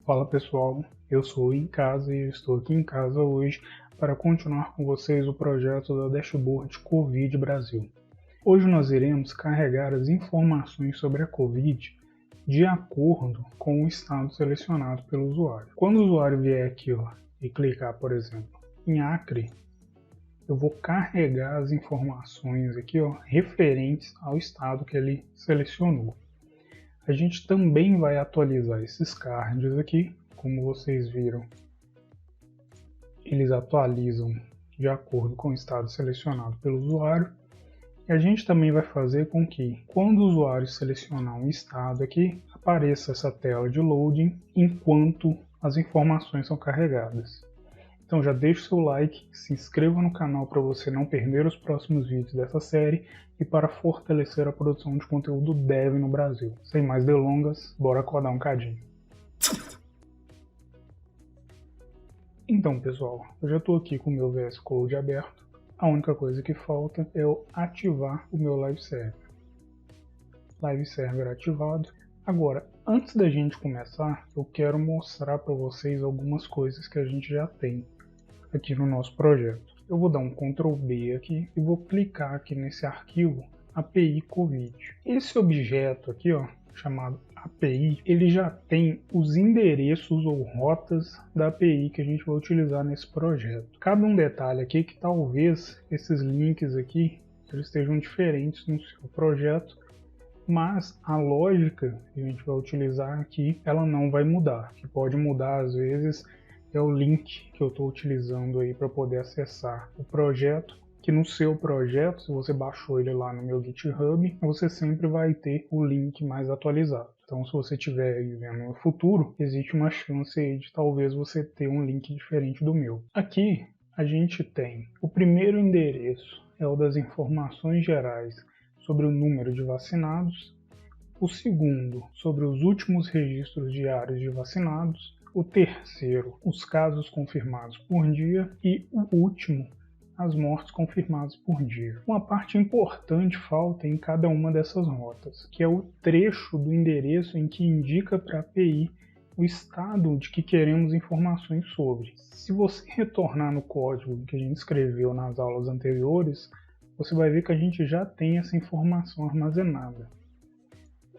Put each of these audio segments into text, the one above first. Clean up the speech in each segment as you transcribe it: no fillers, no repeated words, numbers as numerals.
Fala pessoal, eu sou o Em Casa e estou aqui em casa hoje para continuar com vocês o projeto da Dashboard Covid Brasil. Hoje nós iremos carregar as informações sobre a Covid de acordo com o estado selecionado pelo usuário. Quando o usuário vier aqui e clicar, por exemplo, em Acre, eu vou carregar as informações aqui referentes ao estado que ele selecionou. A gente também vai atualizar esses cards aqui, como vocês viram, eles atualizam de acordo com o estado selecionado pelo usuário. E a gente também vai fazer com que, quando o usuário selecionar um estado aqui, apareça essa tela de loading enquanto as informações são carregadas. Então já deixe o seu like, se inscreva no canal para você não perder os próximos vídeos dessa série e para fortalecer a produção de conteúdo dev no Brasil. Sem mais delongas, bora codar um cadinho. Então pessoal, eu já estou aqui com o meu VS Code aberto. A única coisa que falta é eu ativar o meu Live Server. Live Server ativado. Agora, antes da gente começar, eu quero mostrar para vocês algumas coisas que a gente já tem aqui no nosso projeto. Eu vou dar um Ctrl B aqui e vou clicar aqui nesse arquivo API Covid. Esse objeto aqui, chamado API, ele já tem os endereços ou rotas da API que a gente vai utilizar nesse projeto. Cabe um detalhe aqui que talvez esses links aqui eles estejam diferentes no seu projeto, mas a lógica que a gente vai utilizar aqui, ela não vai mudar. O que pode mudar às vezes é o link que eu estou utilizando aí para poder acessar o projeto, que no seu projeto, se você baixou ele lá no meu GitHub, você sempre vai ter o link mais atualizado. Então se você estiver aí vendo no futuro, existe uma chance aí de talvez você ter um link diferente do meu. Aqui a gente tem o primeiro endereço, é o das informações gerais sobre o número de vacinados, o segundo sobre os últimos registros diários de vacinados, o terceiro, os casos confirmados por dia e o último, as mortes confirmadas por dia. Uma parte importante falta em cada uma dessas rotas, que é o trecho do endereço em que indica para a API o estado de que queremos informações sobre. Se você retornar no código que a gente escreveu nas aulas anteriores, você vai ver que a gente já tem essa informação armazenada.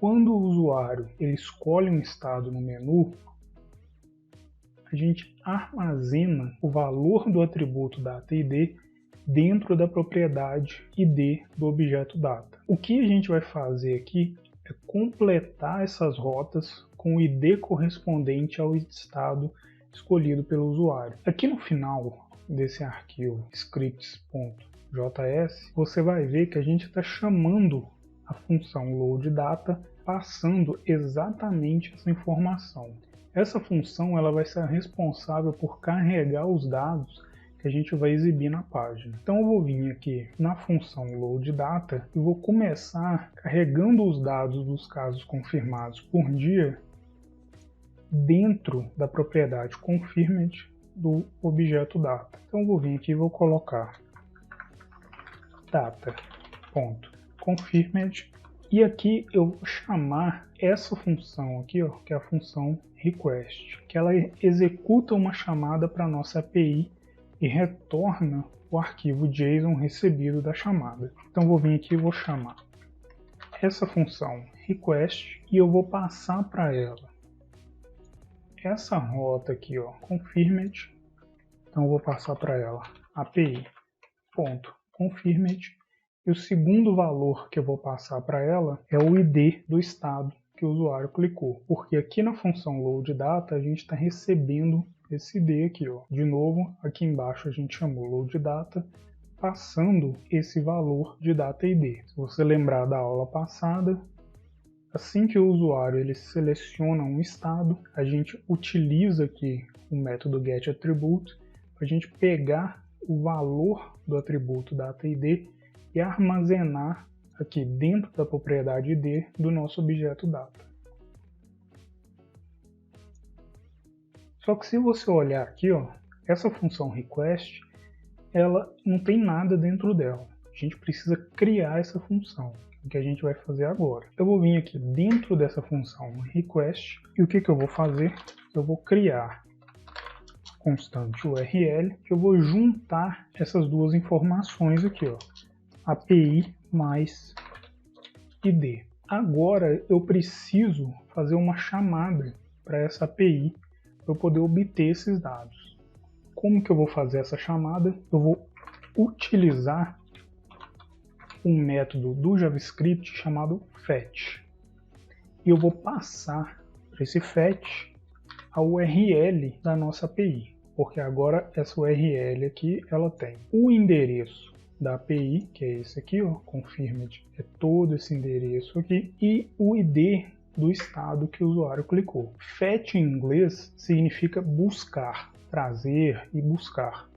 Quando o usuário ele escolhe um estado no menu, a gente armazena o valor do atributo data/id dentro da propriedade id do objeto data. O que a gente vai fazer aqui é completar essas rotas com o id correspondente ao estado escolhido pelo usuário. Aqui no final desse arquivo scripts.js, você vai ver que a gente está chamando a função loadData, passando exatamente essa informação. Essa função ela vai ser responsável por carregar os dados que a gente vai exibir na página. Então eu vou vir aqui na função loadData e vou começar carregando os dados dos casos confirmados por dia dentro da propriedade confirmed do objeto data. Então eu vou vir aqui e vou colocar data.confirmed e aqui eu vou chamar essa função aqui, que é a função request, que ela executa uma chamada para a nossa API e retorna o arquivo JSON recebido da chamada. Então vou vir aqui e vou chamar essa função request e eu vou passar para ela essa rota aqui, confirmed. Então eu vou passar para ela API.confirmed e o segundo valor que eu vou passar para ela é o ID do estado que o usuário clicou, porque aqui na função loadData a gente está recebendo esse ID aqui. De novo, aqui embaixo a gente chamou loadData, passando esse valor de data/id. Se você lembrar da aula passada, assim que o usuário ele seleciona um estado, a gente utiliza aqui o método getAttribute para a gente pegar o valor do atributo data/id e armazenar aqui dentro da propriedade id do nosso objeto data. Só que se você olhar aqui, essa função request, ela não tem nada dentro dela. A gente precisa criar essa função. o que a gente vai fazer agora. Eu vou vir aqui dentro dessa função request e o que eu vou fazer? Eu vou criar constante URL, que eu vou juntar essas duas informações aqui, ó, API mais ID. Agora eu preciso fazer uma chamada para essa API para eu poder obter esses dados. Como que eu vou fazer essa chamada? Eu vou utilizar um método do JavaScript chamado fetch. E eu vou passar para esse fetch a URL da nossa API, porque agora essa URL aqui ela tem o endereço da API, que é esse aqui, ó, confirmed, é todo esse endereço aqui, e o ID do estado que o usuário clicou. Fetch em inglês significa buscar, trazer e buscar.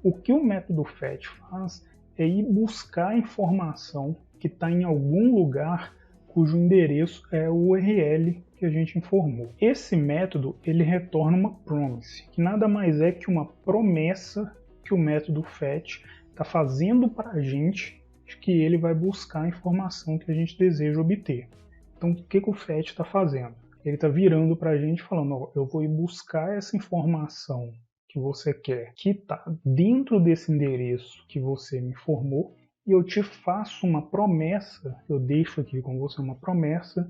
O que o método fetch faz é ir buscar a informação que está em algum lugar cujo endereço é o URL que a gente informou. Esse método ele retorna uma promise, que nada mais é que uma promessa que o método fetch está fazendo para a gente de que ele vai buscar a informação que a gente deseja obter. Então, o que o fetch está fazendo? Ele está virando para a gente falando, ó, eu vou ir buscar essa informação que você quer, que está dentro desse endereço que você me informou, e eu te faço uma promessa, eu deixo aqui com você uma promessa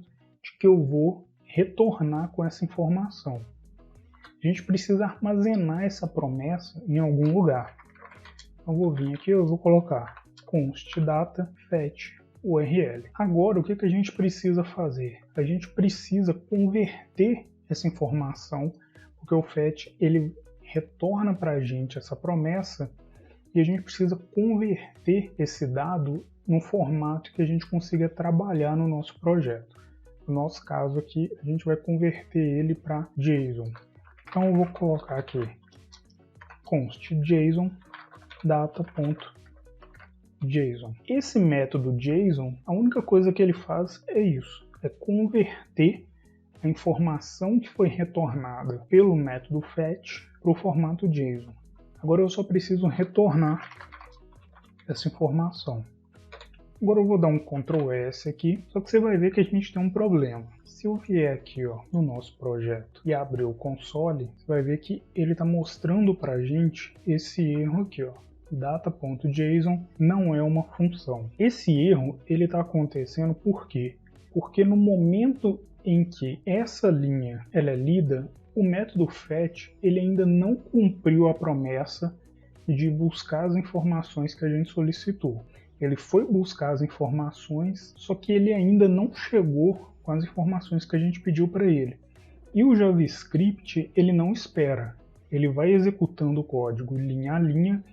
de que eu vou retornar com essa informação. A gente precisa armazenar essa promessa em algum lugar. Então, eu vou vir aqui, eu vou colocar const data fetch URL. Agora, o que a gente precisa fazer? A gente precisa converter essa informação, porque o fetch ele retorna para a gente essa promessa e a gente precisa converter esse dado num formato que a gente consiga trabalhar no nosso projeto. No nosso caso aqui, a gente vai converter ele para JSON. Então eu vou colocar aqui const JSON data.json. Esse método JSON, a única coisa que ele faz é isso, é converter a informação que foi retornada pelo método fetch para o formato JSON. Agora eu só preciso retornar essa informação. Agora eu vou dar um Ctrl S aqui, só que você vai ver que a gente tem um problema. Se eu vier aqui, ó, no nosso projeto e abrir o console, você vai ver que ele está mostrando para a gente esse erro aqui, ó. Data.json não é uma função. Esse erro ele está acontecendo por quê? Porque no momento em que essa linha ela é lida, o método fetch ele ainda não cumpriu a promessa de buscar as informações que a gente solicitou. Ele foi buscar as informações, só que ele ainda não chegou com as informações que a gente pediu para ele. E o JavaScript ele não espera. Ele vai executando o código linha a linha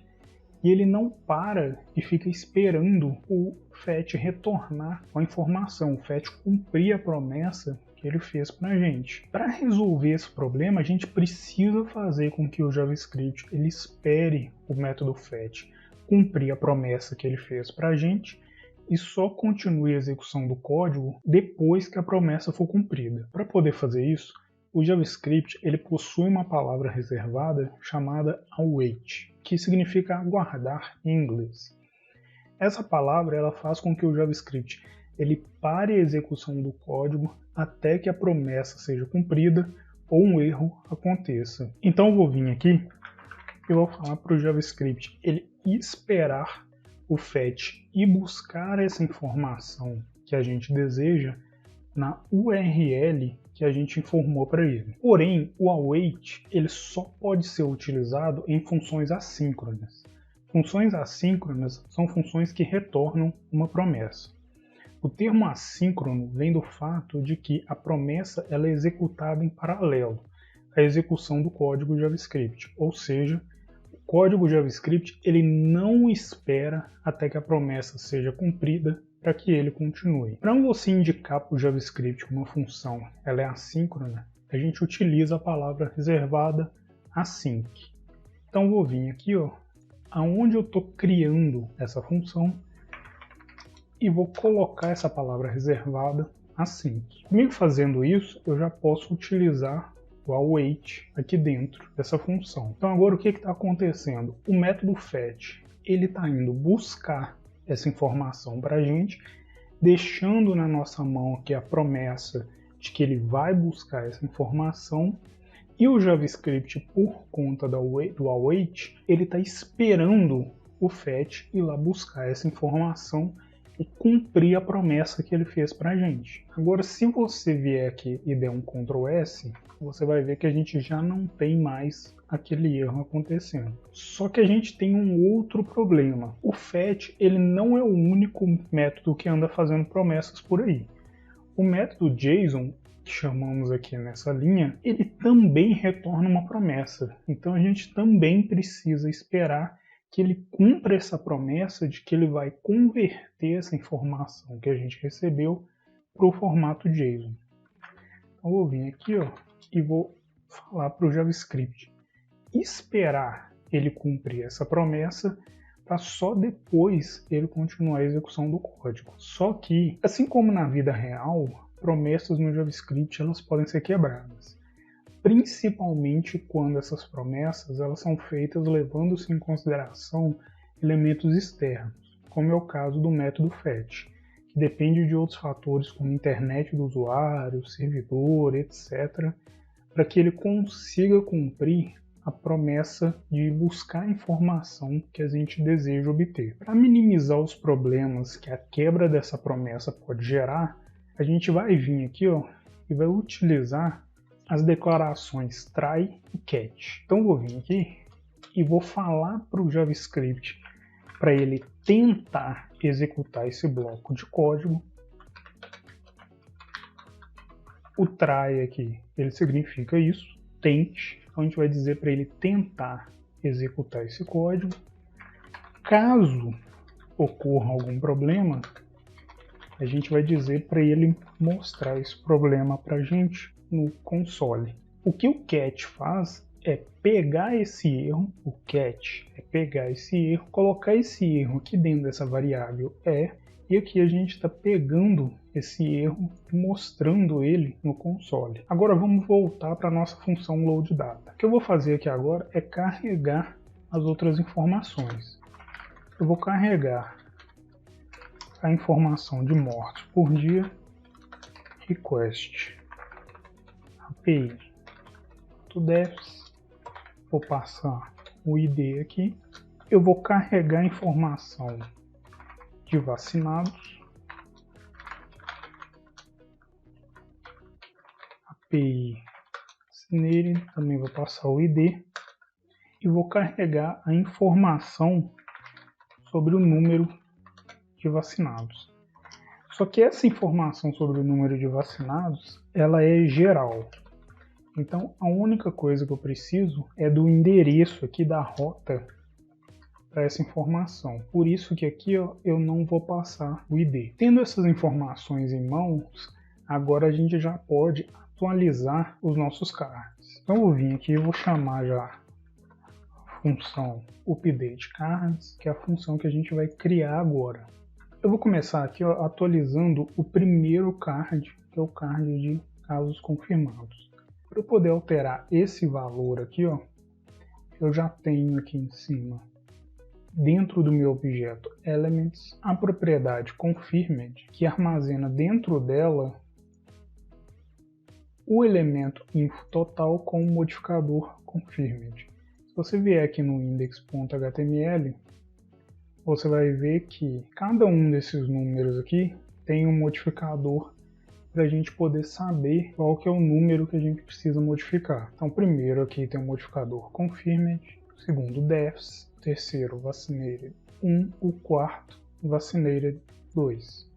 e ele não para e fica esperando o fetch retornar com a informação, o fetch cumprir a promessa que ele fez para a gente. Para resolver esse problema, a gente precisa fazer com que o JavaScript ele espere o método fetch cumprir a promessa que ele fez para a gente e só continue a execução do código depois que a promessa for cumprida. Para poder fazer isso, o JavaScript ele possui uma palavra reservada chamada await, que significa aguardar em inglês. Essa palavra ela faz com que o JavaScript ele pare a execução do código até que a promessa seja cumprida ou um erro aconteça. Então eu vou vir aqui e vou falar para o JavaScript ele esperar o fetch e buscar essa informação que a gente deseja na URL que a gente informou para ele. Porém, o await ele só pode ser utilizado em funções assíncronas. Funções assíncronas são funções que retornam uma promessa. O termo assíncrono vem do fato de que a promessa ela é executada em paralelo à execução do código JavaScript, ou seja, o código JavaScript ele não espera até que a promessa seja cumprida para que ele continue. Para você indicar para o JavaScript que uma função ela é assíncrona, a gente utiliza a palavra reservada async. Então vou vir aqui, ó, aonde eu estou criando essa função e vou colocar essa palavra reservada async. Comigo fazendo isso, eu já posso utilizar o await aqui dentro dessa função. Então agora o que está acontecendo? O método fetch ele está indo buscar essa informação para a gente deixando na nossa mão aqui a promessa de que ele vai buscar essa informação, e o JavaScript, por conta do await, ele está esperando o fetch ir lá buscar essa informação e cumprir a promessa que ele fez para a gente. Agora, se você vier aqui e der um Ctrl S, você vai ver que a gente já não tem mais aquele erro acontecendo. Só que a gente tem um outro problema. O fetch, ele não é o único método que anda fazendo promessas por aí. O método JSON, que chamamos aqui nessa linha, ele também retorna uma promessa. Então a gente também precisa esperar que ele cumpra essa promessa de que ele vai converter essa informação que a gente recebeu para o formato JSON. Então eu vou vir aqui, e vou falar para o JavaScript esperar ele cumprir essa promessa para só depois ele continuar a execução do código. Só que, assim como na vida real, promessas no JavaScript elas podem ser quebradas, principalmente quando essas promessas elas são feitas levando-se em consideração elementos externos, como é o caso do método fetch, que depende de outros fatores como internet do usuário, servidor, etc., para que ele consiga cumprir a promessa de buscar a informação que a gente deseja obter. Para minimizar os problemas que a quebra dessa promessa pode gerar, a gente vai vir aqui e vai utilizar as declarações try e catch. Então vou vir aqui e vou falar para o JavaScript para ele tentar executar esse bloco de código. O try aqui, ele significa isso, tente. Então a gente vai dizer para ele tentar executar esse código. Caso ocorra algum problema, a gente vai dizer para ele mostrar esse problema para a gente no console. O que o catch faz é pegar esse erro, colocar esse erro aqui dentro dessa variável e aqui a gente está pegando esse erro e mostrando ele no console. Agora vamos voltar para a nossa função loadData. O que eu vou fazer aqui agora é carregar as outras informações. Eu vou carregar a informação de mortes por dia, request API to deaths, vou passar o ID aqui, eu vou carregar a informação de vacinados, API vaccinated, também vou passar o ID, e vou carregar a informação sobre o número de vacinados. Só que essa informação sobre o número de vacinados, ela é geral. Então a única coisa que eu preciso é do endereço aqui da rota para essa informação. Por isso que aqui eu não vou passar o ID. Tendo essas informações em mãos, agora a gente já pode atualizar os nossos cards. Então eu vou vir aqui e vou chamar já a função updateCards, que é a função que a gente vai criar agora. Eu vou começar aqui atualizando o primeiro card, que é o card de casos confirmados. Para eu poder alterar esse valor aqui, eu já tenho aqui em cima, dentro do meu objeto Elements, a propriedade confirmed, que armazena dentro dela o elemento InfoTotal com o modificador confirmed. Se você vier aqui no index.html, você vai ver que cada um desses números aqui tem um modificador para a gente poder saber qual que é o número que a gente precisa modificar. Então, primeiro aqui tem o modificador confirmed, segundo deaths, terceiro vaccinated 1, o quarto vaccinated 2.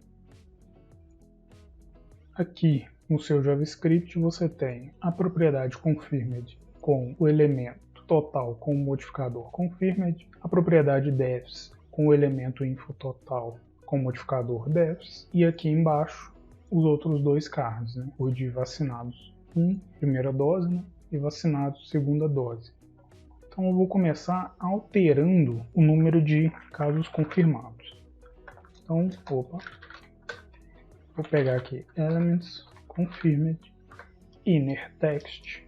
Aqui no seu JavaScript você tem a propriedade confirmed com o elemento total com o modificador confirmed, a propriedade deaths com o elemento InfoTotal com o modificador deaths, e aqui embaixo os outros dois cards, o de vacinados 1, primeira dose, e vacinados, segunda dose. Então eu vou começar alterando o número de casos confirmados. Então, vou pegar aqui Elements, Confirmed, Inner Text,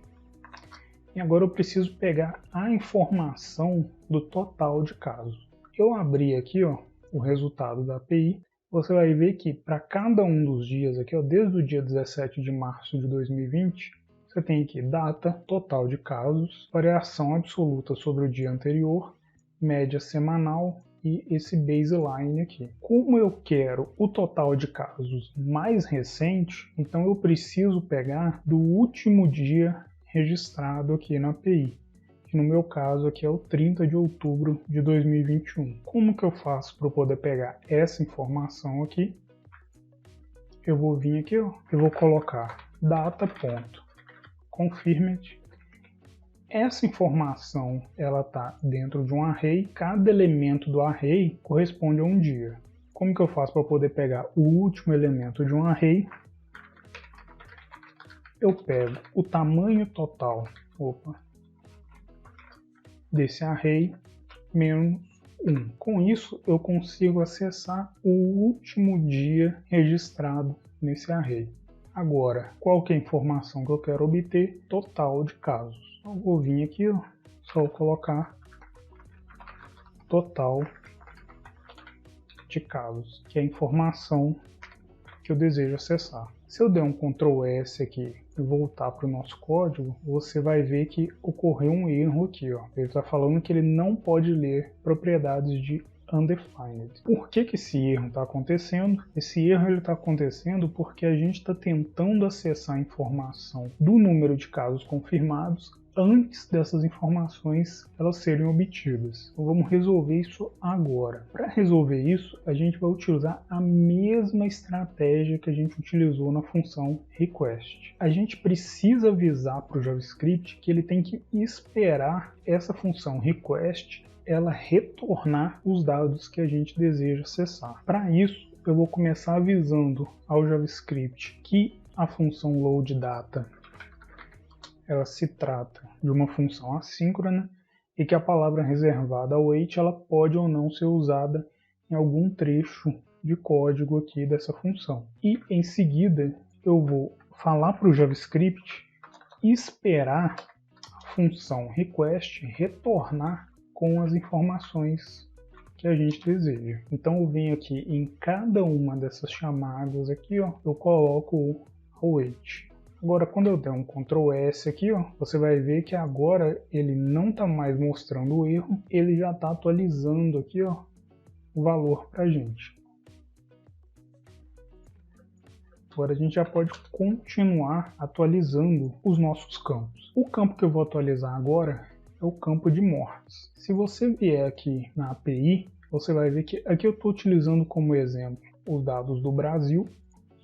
e agora eu preciso pegar a informação do total de casos. Eu abri aqui o resultado da API você vai ver que para cada um dos dias aqui, ó, desde o dia 17 de março de 2020, você tem aqui data, total de casos, variação absoluta sobre o dia anterior, média semanal e esse baseline aqui. Como eu quero o total de casos mais recente, então eu preciso pegar do último dia registrado aqui na API. Que no meu caso aqui é o 30 de outubro de 2021. Como que eu faço para eu poder pegar essa informação aqui? Eu vou vir aqui, ó, eu vou colocar data.confirmed. Essa informação ela está dentro de um array. Cada elemento do array corresponde a um dia. Como que eu faço para poder pegar o último elemento de um array? Eu pego o tamanho total desse array menos 1. Com isso, eu consigo acessar o último dia registrado nesse array. Agora, qual que é a informação que eu quero obter? Total de casos. Eu vou vir aqui, ó, só colocar total de casos, que é a informação que eu desejo acessar. Se eu der um Ctrl S aqui e voltar para o nosso código, você vai ver que ocorreu um erro aqui, ó. Ele está falando que ele não pode ler propriedades de undefined. Por que esse erro está acontecendo? Esse erro está acontecendo porque a gente está tentando acessar a informação do número de casos confirmados antes dessas informações elas serem obtidas. Então vamos resolver isso agora. Para resolver isso, a gente vai utilizar a mesma estratégia que a gente utilizou na função request. A gente precisa avisar para o JavaScript que ele tem que esperar essa função request ela retornar os dados que a gente deseja acessar. Para isso, eu vou começar avisando ao JavaScript que a função loadData ela se trata de uma função assíncrona e que a palavra reservada await ela pode ou não ser usada em algum trecho de código aqui dessa função. E em seguida eu vou falar para o JavaScript esperar a função request retornar com as informações que a gente deseja. Então eu venho aqui em cada uma dessas chamadas aqui, ó, eu coloco o await. Agora, quando eu der um Ctrl S aqui, ó, você vai ver que agora ele não está mais mostrando o erro, ele já está atualizando aqui, ó, o valor para a gente. Agora a gente já pode continuar atualizando os nossos campos. O campo que eu vou atualizar agora é o campo de mortes. Se você vier aqui na API, você vai ver que aqui eu estou utilizando como exemplo os dados do Brasil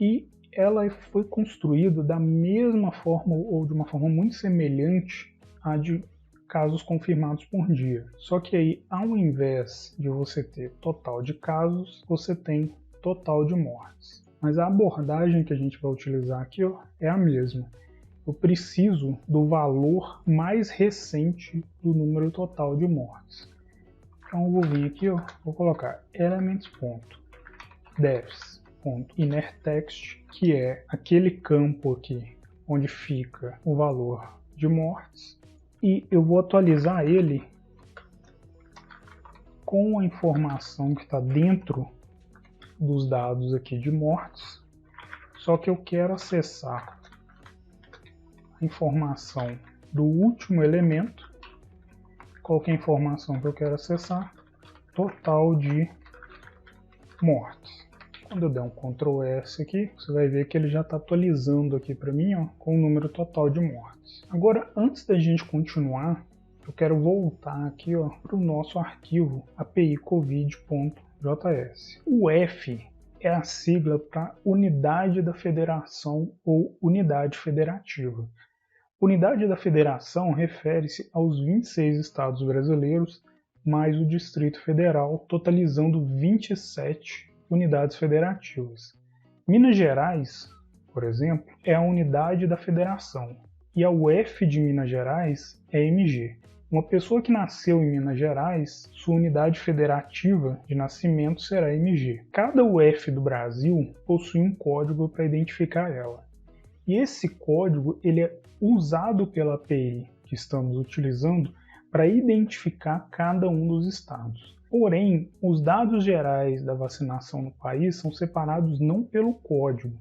e ela foi construída da mesma forma ou de uma forma muito semelhante à de casos confirmados por dia. Só que aí, ao invés de você ter total de casos, você tem total de mortes. Mas a abordagem que a gente vai utilizar aqui, ó, é a mesma. Eu preciso do valor mais recente do número total de mortes. Então eu vou vir aqui, ó, vou colocar elements.deaths.innerText, que é aquele campo aqui onde fica o valor de mortes, e eu vou atualizar ele com a informação que está dentro dos dados aqui de mortes, só que eu quero acessar a informação do último elemento. Qual que é a informação que eu quero acessar? Total de mortes. Quando eu der um Ctrl S aqui, você vai ver que ele já está atualizando aqui para mim, ó, com o número total de mortes. Agora, antes da gente continuar, eu quero voltar aqui para o nosso arquivo api-covid.js. O F é a sigla para Unidade da Federação ou Unidade Federativa. Unidade da Federação refere-se aos 26 estados brasileiros, mais o Distrito Federal, totalizando 27 unidades federativas. Minas Gerais, por exemplo, é a unidade da federação, e a UF de Minas Gerais é MG. Uma pessoa que nasceu em Minas Gerais, sua unidade federativa de nascimento será MG. Cada UF do Brasil possui um código para identificar ela. E esse código ele é usado pela API que estamos utilizando para identificar cada um dos estados. Porém, os dados gerais da vacinação no país são separados não pelo código,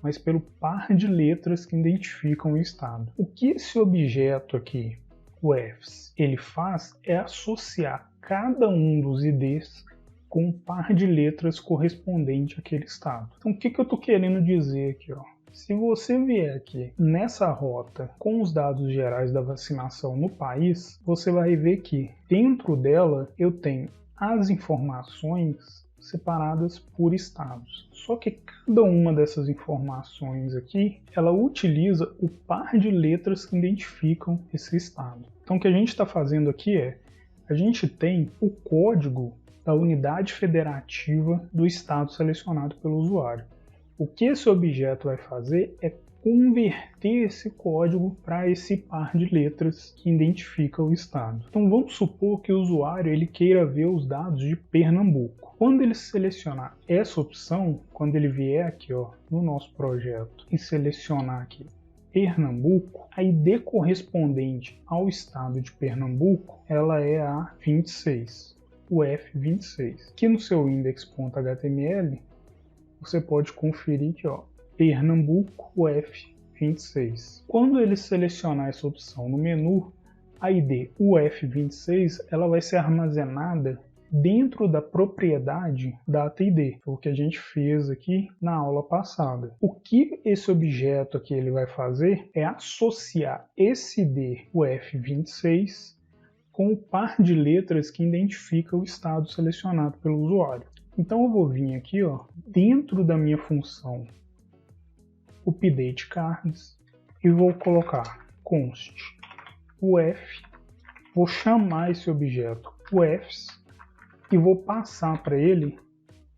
mas pelo par de letras que identificam o estado. O que esse objeto aqui, o EFS, ele faz é associar cada um dos IDs com um par de letras correspondente àquele estado. Então, o que eu estou querendo dizer aqui? Se você vier aqui nessa rota com os dados gerais da vacinação no país, você vai ver que dentro dela eu tenho as informações separadas por estados. Só que cada uma dessas informações aqui, ela utiliza o par de letras que identificam esse estado. Então, o que a gente está fazendo aqui a gente tem o código da unidade federativa do estado selecionado pelo usuário. O que esse objeto vai fazer é converter esse código para esse par de letras que identifica o estado. Então vamos supor que o usuário ele queira ver os dados de Pernambuco. Quando ele selecionar essa opção, quando ele vier aqui no nosso projeto e selecionar aqui Pernambuco, a ID correspondente ao estado de Pernambuco ela é a 26. O F26. Aqui no seu index.html, você pode conferir aqui, Pernambuco, o F26. Quando ele selecionar essa opção no menu, a ID UF26 ela vai ser armazenada dentro da propriedade data-id, o que a gente fez aqui na aula passada. O que esse objeto aqui ele vai fazer é associar esse ID UF26 com o par de letras que identifica o estado selecionado pelo usuário. Então eu vou vir aqui, dentro da minha função updateCards e vou colocar const uf, vou chamar esse objeto ufs e vou passar para ele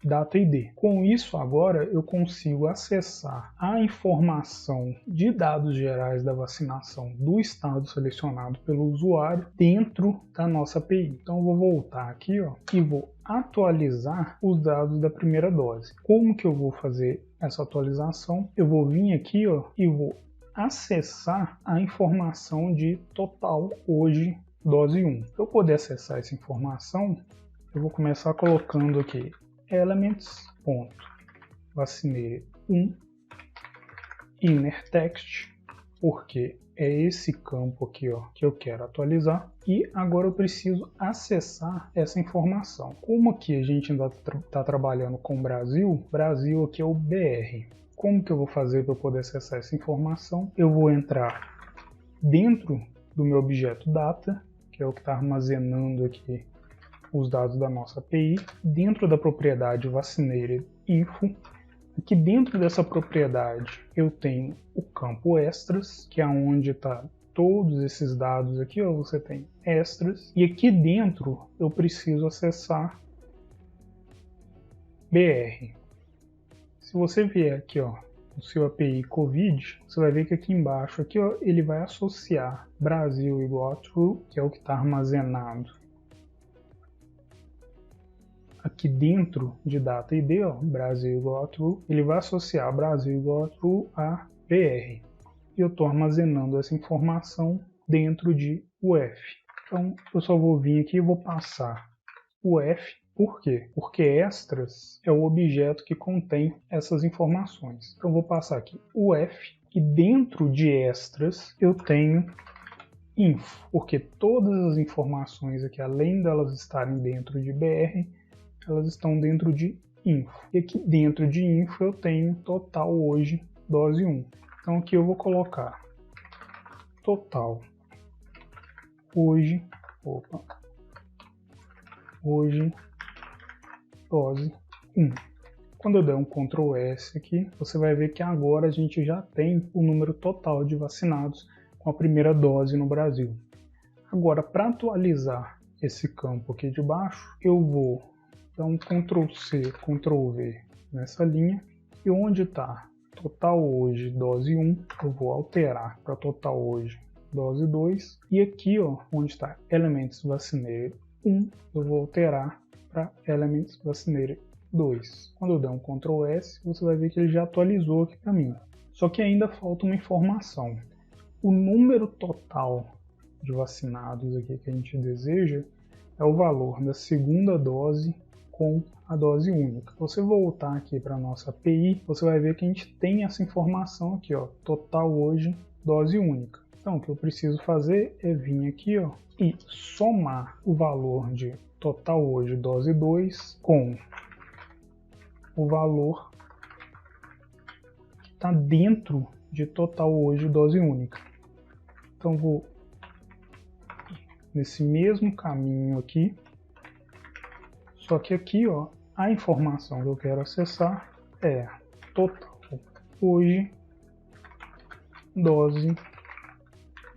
data-id. Com isso agora eu consigo acessar a informação de dados gerais da vacinação do estado selecionado pelo usuário dentro da nossa API. Então eu vou voltar aqui e vou atualizar os dados da primeira dose. Como que eu vou fazer essa atualização? Eu vou vir aqui e vou acessar a informação de total hoje dose 1. Para eu poder acessar essa informação, eu vou começar colocando aqui elements.vacineira1 inner text, porque é esse campo aqui que eu quero atualizar, e agora eu preciso acessar essa informação. Como aqui a gente ainda está trabalhando com Brasil, Brasil aqui é o BR. Como que eu vou fazer para poder acessar essa informação? Eu vou entrar dentro do meu objeto data, que é o que está armazenando aqui os dados da nossa API, dentro da propriedade vacineira info. Aqui dentro dessa propriedade eu tenho o campo extras, que é onde está todos esses dados aqui, você tem extras, e aqui dentro eu preciso acessar BR. Se você vier aqui no seu API COVID, você vai ver que aqui embaixo aqui, ele vai associar Brasil igual a true, que é o que está armazenado aqui dentro de data-id, Brasil igual a true, ele vai associar Brasil igual a true a BR. E eu estou armazenando essa informação dentro de UF. Então eu só vou vir aqui e vou passar UF. Por quê? Porque extras é o objeto que contém essas informações. Então eu vou passar aqui UF e dentro de extras eu tenho info, porque todas as informações aqui, além delas estarem dentro de BR, elas estão dentro de info. E aqui dentro de info eu tenho total hoje dose 1. Então aqui eu vou colocar total hoje dose 1. Quando eu der um Ctrl S aqui, você vai ver que agora a gente já tem o número total de vacinados com a primeira dose no Brasil. Agora, para atualizar esse campo aqui de baixo, eu vou dar um Ctrl C, Ctrl V nessa linha, e onde está total hoje dose 1, eu vou alterar para total hoje dose 2, e aqui onde está Elements Vacineira 1, eu vou alterar para Elements Vacineira 2. Quando eu der um Ctrl S, você vai ver que ele já atualizou aqui para mim. Só que ainda falta uma informação. O número total de vacinados aqui que a gente deseja é é o valor da segunda dose com a dose única. Se você voltar aqui para a nossa API, você vai ver que a gente tem essa informação aqui, ó, total hoje, dose única. Então, o que eu preciso fazer é vir aqui, ó, e somar o valor de total hoje, dose 2, com o valor que está dentro de total hoje, dose única. Então, vou nesse mesmo caminho aqui, só que aqui, ó, a informação que eu quero acessar é total hoje, dose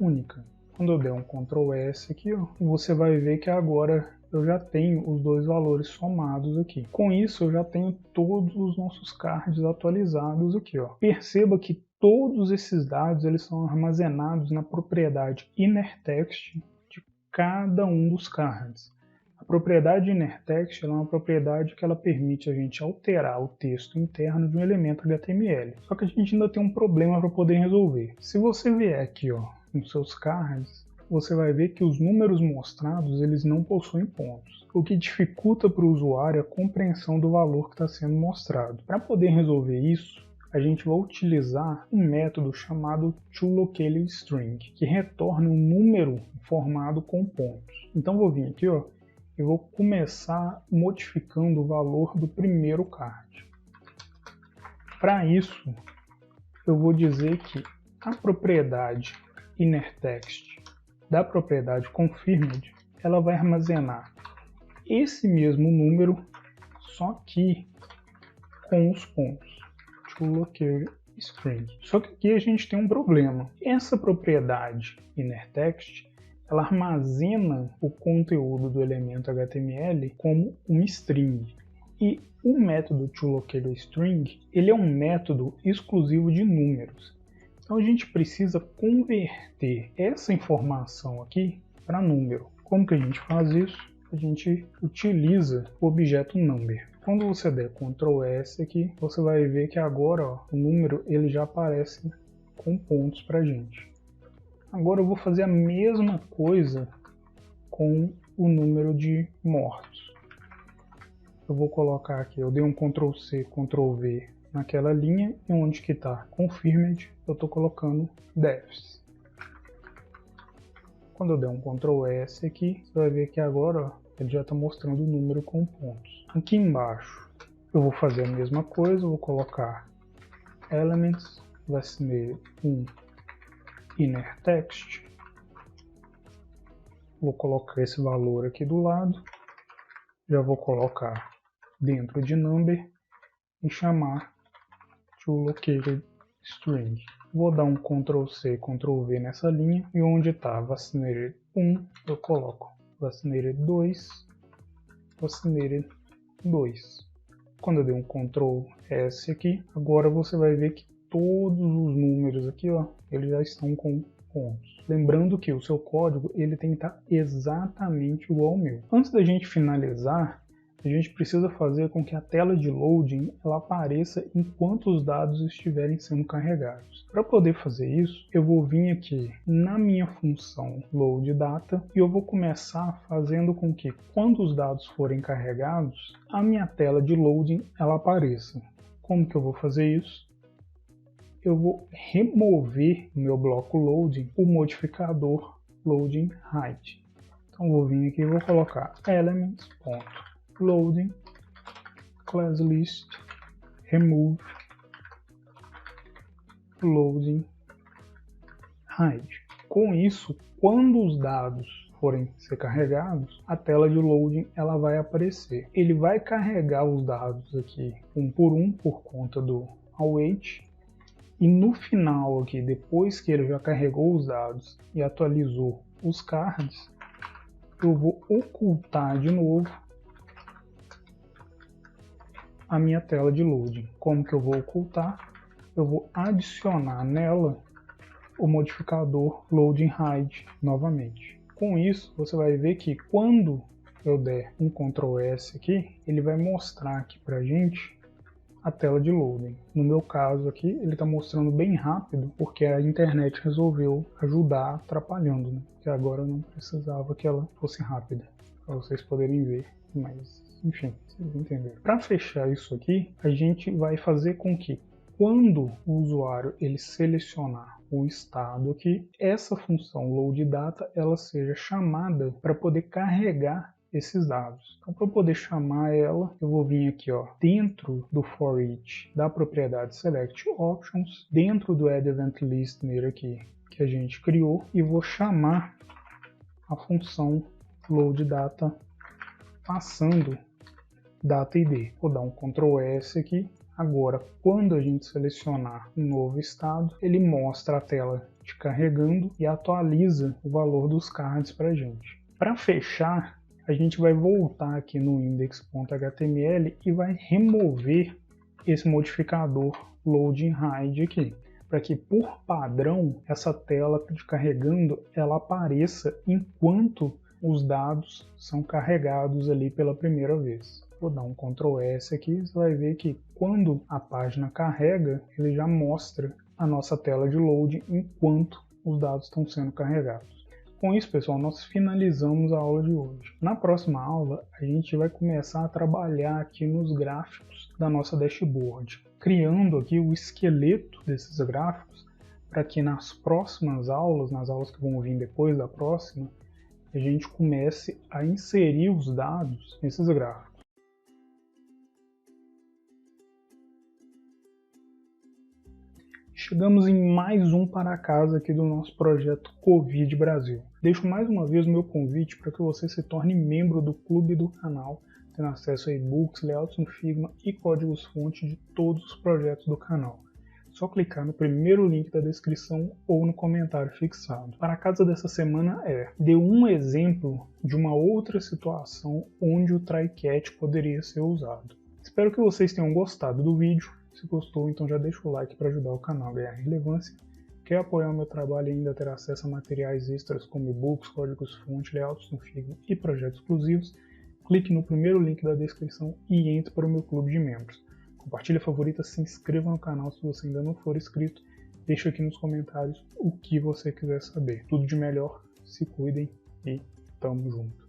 única. Quando eu der um Ctrl S aqui, ó, você vai ver que agora eu já tenho os dois valores somados aqui. Com isso, eu já tenho todos os nossos cards atualizados aqui, ó. Perceba que todos esses dados eles são armazenados na propriedade InnerText de cada um dos cards. A propriedade InnerText é uma propriedade que ela permite a gente alterar o texto interno de um elemento HTML. Só que a gente ainda tem um problema para poder resolver. Se você vier aqui, ó, nos seus cards, você vai ver que os números mostrados eles não possuem pontos, o que dificulta para o usuário a compreensão do valor que está sendo mostrado. Para poder resolver isso, a gente vai utilizar um método chamado toLocated_string, que retorna um número formado com pontos. Então vou vir aqui, ó, e vou começar modificando o valor do primeiro card. Para isso, eu vou dizer que a propriedade InnerText da propriedade confirmed, ela vai armazenar esse mesmo número, só que com os pontos. toLocated_string. Só que aqui a gente tem um problema. Essa propriedade InnerText, ela armazena o conteúdo do elemento HTML como uma string. E o método toLocated_string, ele é um método exclusivo de números. Então a gente precisa converter essa informação aqui para número. Como que a gente faz isso? A gente utiliza o objeto number. Quando você der Ctrl S aqui, você vai ver que agora, ó, o número ele já aparece com pontos para a gente. Agora eu vou fazer a mesma coisa com o número de mortos. Eu vou colocar aqui, eu dei um Ctrl C, Ctrl V naquela linha, e onde que está confirmed, eu estou colocando deaths. Quando eu der um Ctrl S aqui, você vai ver que agora, ó, ele já está mostrando o número com pontos. Aqui embaixo, eu vou fazer a mesma coisa, eu vou colocar elements, vacinate InnerText. Vou colocar esse valor aqui do lado, já vou colocar dentro de number e chamar toLocated_string. Vou dar um Ctrl C, Ctrl V nessa linha, e onde está vaccinated 1, eu coloco vaccinated 2, vaccinated 2. Quando eu der um Ctrl S aqui, agora você vai ver que todos os números aqui, ó, eles já estão com pontos. Lembrando que o seu código ele tem que estar exatamente igual ao meu. Antes da gente finalizar, a gente precisa fazer com que a tela de loading ela apareça enquanto os dados estiverem sendo carregados. Para poder fazer isso, eu vou vir aqui na minha função loadData e eu vou começar fazendo com que quando os dados forem carregados, a minha tela de loading ela apareça. Como que eu vou fazer isso? Eu vou remover no meu bloco loading o modificador loading height. Então vou vir aqui e vou colocar elements.loading class list remove loading height. Com isso, quando os dados forem ser carregados, a tela de loading ela vai aparecer. Ele vai carregar os dados aqui um por conta do await. E no final aqui, depois que ele já carregou os dados e atualizou os cards, eu vou ocultar de novo a minha tela de loading. Como que eu vou ocultar? Eu vou adicionar nela o modificador loading height novamente. Com isso, você vai ver que quando eu der um Ctrl S aqui, ele vai mostrar aqui pra gente a tela de loading. No meu caso aqui, ele está mostrando bem rápido, porque a internet resolveu ajudar atrapalhando, né? Porque agora eu não precisava que ela fosse rápida. para vocês poderem ver, mas enfim, vocês entenderam. Para fechar isso aqui, a gente vai fazer com que quando o usuário ele selecionar o estado aqui, essa função loadData ela seja chamada para poder carregar esses dados. Então, para poder chamar ela, eu vou vir aqui, ó, dentro do ForEach da propriedade Select Options, dentro do Add Event Listener aqui que a gente criou, e vou chamar a função loadData passando data ID. Vou dar um Ctrl S aqui. Agora, quando a gente selecionar um novo estado, ele mostra a tela de carregando e atualiza o valor dos cards para a gente. Para fechar, a gente vai voltar aqui no index.html e vai remover esse modificador loading_hide aqui, para que por padrão essa tela de carregando ela apareça enquanto os dados são carregados ali pela primeira vez. Vou dar um Ctrl S aqui, você vai ver que quando a página carrega, ele já mostra a nossa tela de load enquanto os dados estão sendo carregados. Com isso, pessoal, nós finalizamos a aula de hoje. Na próxima aula, a gente vai começar a trabalhar aqui nos gráficos da nossa dashboard, criando aqui o esqueleto desses gráficos, para que nas próximas aulas, nas aulas que vão vir depois da próxima, a gente comece a inserir os dados nesses gráficos. Chegamos em mais um para casa aqui do nosso projeto Covid Brasil. Deixo mais uma vez o meu convite para que você se torne membro do clube do canal, tendo acesso a e-books, layouts no Figma e códigos-fonte de todos os projetos do canal. Só clicar no primeiro link da descrição ou no comentário fixado. Para a casa dessa semana dê um exemplo de uma outra situação onde o try-catch poderia ser usado. Espero que vocês tenham gostado do vídeo. Se gostou, então já deixa o like para ajudar o canal a ganhar relevância. Quer apoiar o meu trabalho e ainda ter acesso a materiais extras como e-books, códigos-fonte, layouts no Figma e projetos exclusivos? Clique no primeiro link da descrição e entre para o meu clube de membros. Compartilhe, favorita, se inscreva no canal se você ainda não for inscrito. Deixe aqui nos comentários o que você quiser saber. Tudo de melhor, se cuidem e tamo junto.